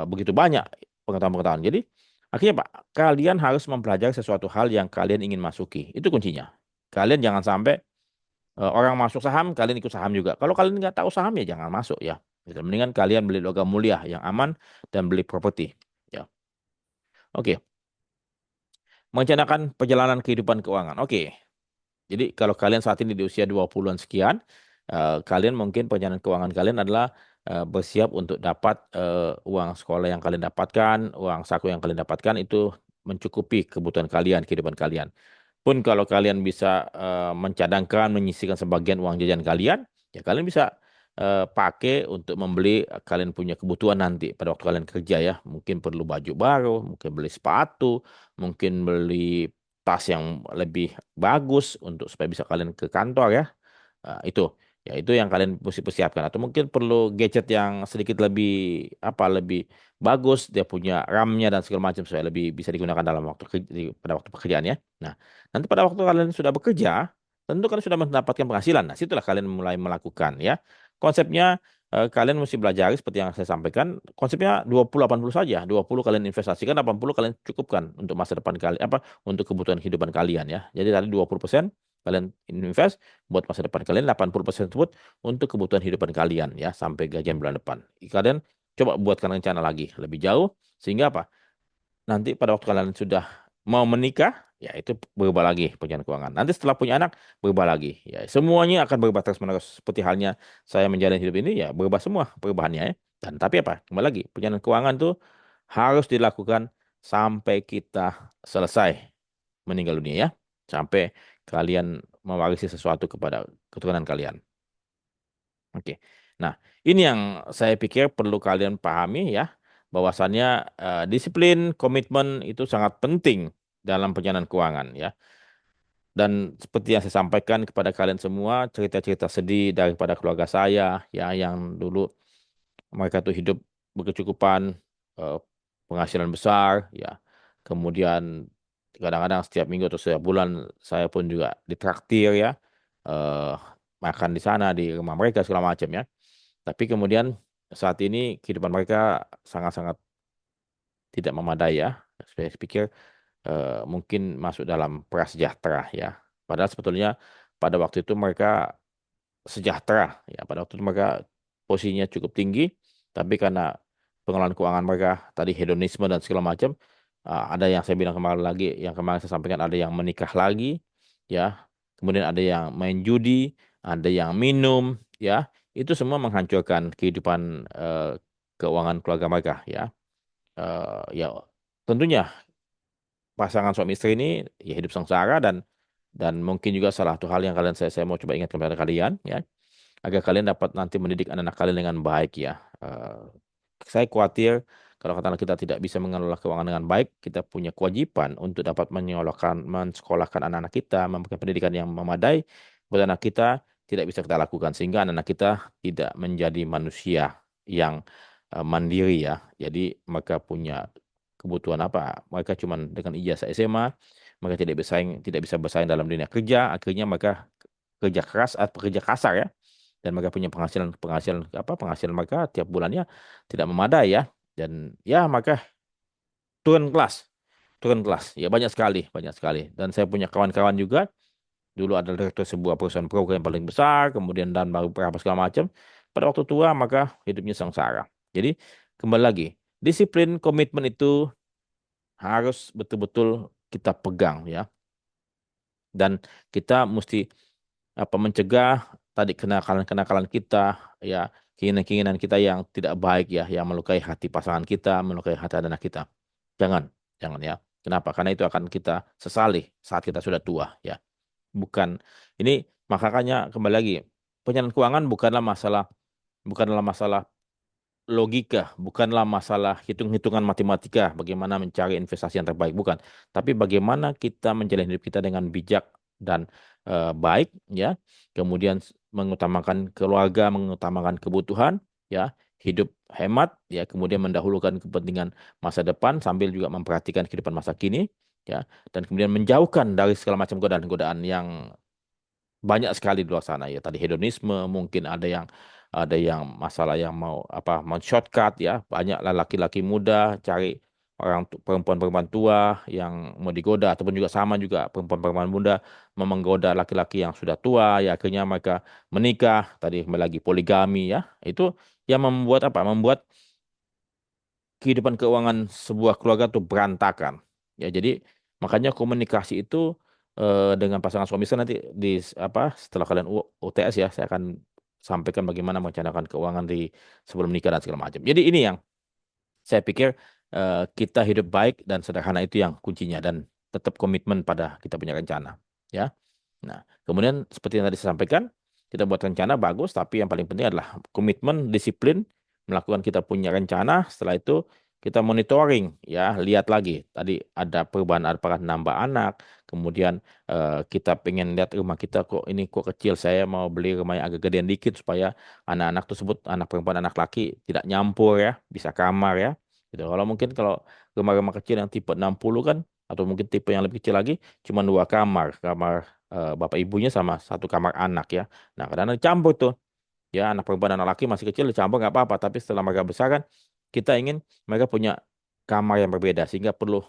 Begitu banyak pengetahuan-pengetahuan. Jadi akhirnya Pak, kalian harus mempelajari sesuatu hal yang kalian ingin masuki. Itu kuncinya. Kalian jangan sampai orang masuk saham, kalian ikut saham juga. Kalau kalian nggak tahu saham ya jangan masuk ya. Gitu. Mendingan kalian beli logam mulia yang aman dan beli properti. Ya. Oke. Merencanakan perjalanan kehidupan keuangan. Oke. Jadi kalau kalian saat ini di usia 20-an sekian, kalian mungkin perencanaan keuangan kalian adalah bersiap untuk dapat uang sekolah yang kalian dapatkan, uang saku yang kalian dapatkan itu mencukupi kebutuhan kalian, kehidupan kalian. Pun kalau kalian bisa mencadangkan, menyisihkan sebagian uang jajan kalian, ya kalian bisa pakai untuk membeli kalian punya kebutuhan nanti pada waktu kalian kerja ya. Mungkin perlu baju baru, mungkin beli sepatu, mungkin beli tas yang lebih bagus untuk supaya bisa kalian ke kantor ya. Itu ya itu yang kalian mesti persiapkan, atau mungkin perlu gadget yang sedikit lebih lebih bagus, dia punya RAM-nya dan segala macam supaya lebih bisa digunakan dalam waktu pada waktu pekerjaan ya. Nah, nanti pada waktu kalian sudah bekerja, tentu kalian sudah mendapatkan penghasilan. Nah, situlah kalian mulai melakukan ya. Konsepnya kalian mesti belajar seperti yang saya sampaikan. Konsepnya 20-80 saja. 20 kalian investasikan, 80 kalian cukupkan untuk masa depan kalian untuk kebutuhan kehidupan kalian ya. Jadi tadi 20% kalian invest buat masa depan kalian, 80% tersebut untuk kebutuhan kehidupan kalian ya sampai gajian bulan depan. Kalian coba buatkan rencana lagi lebih jauh sehingga nanti pada waktu kalian sudah mau menikah, ya itu berubah lagi perencanaan keuangan. Nanti setelah punya anak, berubah lagi. Ya, semuanya akan berubah terus-menerus. Seperti halnya saya menjalani hidup ini, ya berubah semua perubahannya ya. Dan tapi kembali lagi, perencanaan keuangan tuh harus dilakukan sampai kita selesai meninggal dunia ya. Sampai kalian mewarisi sesuatu kepada keturunan kalian. Oke. Nah, ini yang saya pikir perlu kalian pahami ya, bahwasannya disiplin, komitmen itu sangat penting dalam perencanaan keuangan ya. Dan seperti yang saya sampaikan kepada kalian semua, cerita-cerita sedih daripada keluarga saya ya yang dulu mereka tuh hidup berkecukupan, eh, penghasilan besar ya. Kemudian kadang-kadang setiap minggu atau setiap bulan saya pun juga ditraktir ya, eh, makan di sana di rumah mereka segala macam ya. Tapi kemudian saat ini kehidupan mereka sangat-sangat tidak memadai ya. Saya pikir mungkin masuk dalam prasejahtera ya. Padahal sebetulnya pada waktu itu mereka sejahtera ya. Pada waktu itu mereka posisinya cukup tinggi, tapi karena pengelolaan keuangan mereka tadi hedonisme dan segala macam, ada yang saya bilang kemarin lagi, yang kemarin saya sampaikan ada yang menikah lagi ya. Kemudian ada yang main judi, ada yang minum ya. Itu semua menghancurkan kehidupan keuangan keluarga mereka ya. Ya tentunya pasangan suami istri ini ya hidup sengsara, dan mungkin juga salah satu hal yang saya mau coba ingatkan kepada kalian ya, agar kalian dapat nanti mendidik anak-anak kalian dengan baik ya. Saya khawatir kalau katakanlah kita tidak bisa mengelola keuangan dengan baik, kita punya kewajiban untuk dapat mensekolahkan anak-anak kita, memberikan pendidikan yang memadai buat anak kita, tidak bisa kita lakukan sehingga anak-anak kita tidak menjadi manusia yang mandiri ya. Jadi mereka punya kebutuhan mereka cuma dengan ijazah SMA, mereka tidak bisa bersaing dalam dunia kerja, akhirnya mereka kerja keras atau pekerja kasar ya, dan mereka punya penghasilan mereka tiap bulannya tidak memadai ya, dan ya maka turun kelas ya, banyak sekali. Dan saya punya kawan-kawan juga dulu adalah direktur sebuah perusahaan program yang paling besar, kemudian dan baru berapa segala macam, pada waktu tua maka hidupnya sengsara. Jadi kembali lagi, disiplin, komitmen itu harus betul-betul kita pegang ya, dan kita mesti mencegah tadi kenakalan-kenakalan kita ya, keinginan-keinginan kita yang tidak baik ya, yang melukai hati pasangan kita, melukai hati anak kita. Jangan, jangan ya. Kenapa? Karena itu akan kita sesali saat kita sudah tua ya. Bukan ini, makanya kembali lagi, perencanaan keuangan bukanlah masalah logika, bukanlah masalah hitung-hitungan matematika, bagaimana mencari investasi yang terbaik, bukan. Tapi bagaimana kita menjalani hidup kita dengan bijak dan baik, ya. Kemudian mengutamakan keluarga, mengutamakan kebutuhan, ya. Hidup hemat, ya. Kemudian mendahulukan kepentingan masa depan sambil juga memperhatikan kehidupan masa kini. ya, dan kemudian menjauhkan dari segala macam godaan-godaan yang banyak sekali di luar sana ya. Tadi hedonisme, mungkin ada yang masalah yang mau shortcut ya. Banyaklah laki-laki muda cari perempuan-perempuan tua yang mau digoda, ataupun juga sama juga perempuan-perempuan muda mau menggoda laki-laki yang sudah tua ya, akhirnya mereka menikah. Tadi kembali lagi poligami ya. Itu yang membuat apa? Membuat kehidupan keuangan sebuah keluarga tuh berantakan. Ya, jadi makanya komunikasi itu dengan pasangan suami istri nanti di setelah kalian UTS ya, saya akan sampaikan bagaimana merencanakan keuangan di sebelum nikah dan segala macam. Jadi ini yang saya pikir kita hidup baik dan sederhana itu yang kuncinya, dan tetap komitmen pada kita punya rencana. Ya. Nah, kemudian seperti yang tadi saya sampaikan, kita buat rencana bagus, tapi yang paling penting adalah komitmen, disiplin, melakukan kita punya rencana. Setelah itu kita monitoring, ya, lihat lagi. Tadi ada perubahan, apakah nambah anak, kemudian kita pengen lihat rumah kita kok ini kok kecil, saya mau beli rumah yang agak gedean dikit supaya anak-anak tersebut, anak perempuan, anak laki tidak nyampur ya, bisa kamar ya. Gitu. Kalau rumah-rumah kecil yang tipe 60 kan, atau mungkin tipe yang lebih kecil lagi, cuma 2 kamar, kamar bapak ibunya sama 1 kamar anak ya. Nah, kadang-kadang dicampur tuh. Ya, anak perempuan dan anak laki masih kecil dicampur nggak apa-apa. Tapi setelah mereka besar kan, kita ingin mereka punya kamar yang berbeda. Sehingga perlu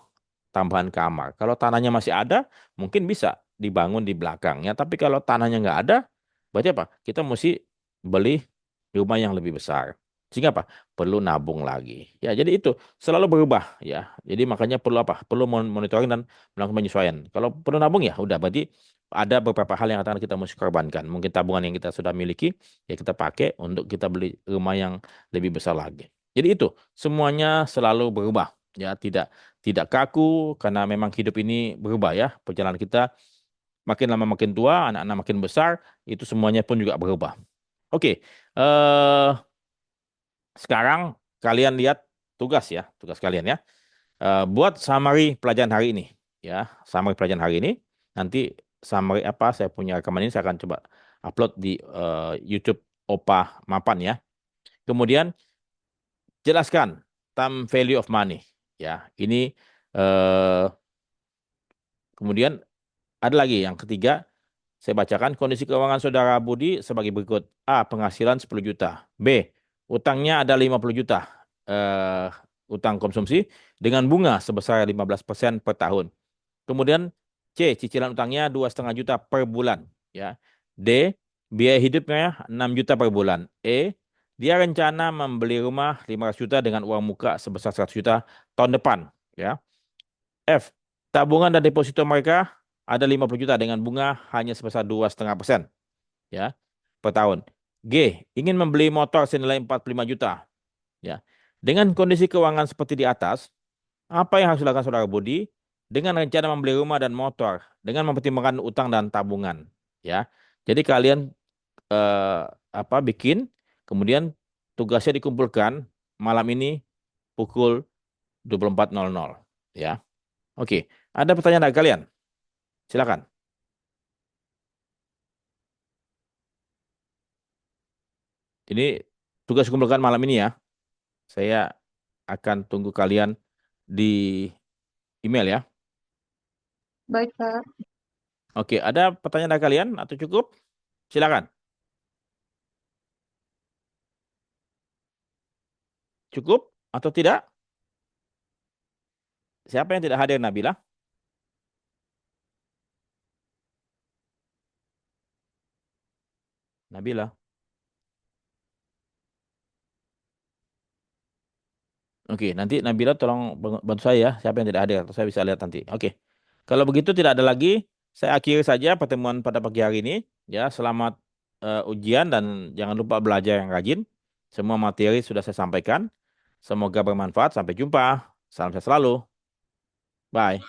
tambahan kamar. Kalau tanahnya masih ada, mungkin bisa dibangun di belakangnya. Tapi kalau tanahnya nggak ada, berarti apa? Kita mesti beli rumah yang lebih besar. Sehingga apa? Perlu nabung lagi. Ya, jadi itu selalu berubah ya. Jadi makanya perlu apa? Perlu monitoring dan melakukan penyesuaian. Kalau perlu nabung ya udah, berarti ada beberapa hal yang akan kita mesti korbankan. Mungkin tabungan yang kita sudah miliki ya kita pakai untuk kita beli rumah yang lebih besar lagi. Jadi itu semuanya selalu berubah ya, tidak tidak kaku, karena memang hidup ini berubah ya. Perjalanan kita makin lama makin tua, anak-anak makin besar, itu semuanya pun juga berubah. Oke, eh sekarang kalian lihat tugas kalian ya. Buat summary pelajaran hari ini ya, summary pelajaran hari ini. Nanti summary apa saya punya rekaman ini saya akan coba upload di YouTube Opa Mapan ya. Kemudian jelaskan time value of money ya. Ini eh kemudian ada lagi yang ketiga, saya bacakan kondisi keuangan saudara Budi sebagai berikut. A. Penghasilan 10 juta. B. Utangnya ada 50 juta. Eh, Utang konsumsi dengan bunga sebesar 15% per tahun. Kemudian C. Cicilan utangnya 2,5 juta per bulan. Ya. D. Biaya hidupnya 6 juta per bulan. E. Dia rencana membeli rumah 500 juta dengan uang muka sebesar 100 juta tahun depan. Ya. F. Tabungan dan deposito mereka ada 50 juta dengan bunga hanya sebesar 2,5% ya per tahun. G. Ingin membeli motor senilai 45 juta ya. Dengan kondisi keuangan seperti di atas, apa yang harus dilakukan saudara Budi dengan rencana membeli rumah dan motor dengan mempertimbangkan utang dan tabungan ya. Jadi kalian eh, bikin, kemudian tugasnya dikumpulkan malam ini pukul 24.00 ya. Oke, ada pertanyaan dari kalian? Silakan. Ini tugas kumpulkan malam ini ya. Saya akan tunggu kalian di email ya. Baik, Kak. Oke, ada pertanyaan dari kalian atau cukup? Silakan. Cukup atau tidak? Siapa yang tidak hadir, Nabila? Nabila. Oke, nanti Nabila tolong bantu saya ya, siapa yang tidak hadir atau saya bisa lihat nanti. Oke. Kalau begitu tidak ada lagi, saya akhiri saja pertemuan pada pagi hari ini. Ya, selamat ujian dan jangan lupa belajar yang rajin. Semua materi sudah saya sampaikan. Semoga bermanfaat. Sampai jumpa. Salam sehat selalu. Bye.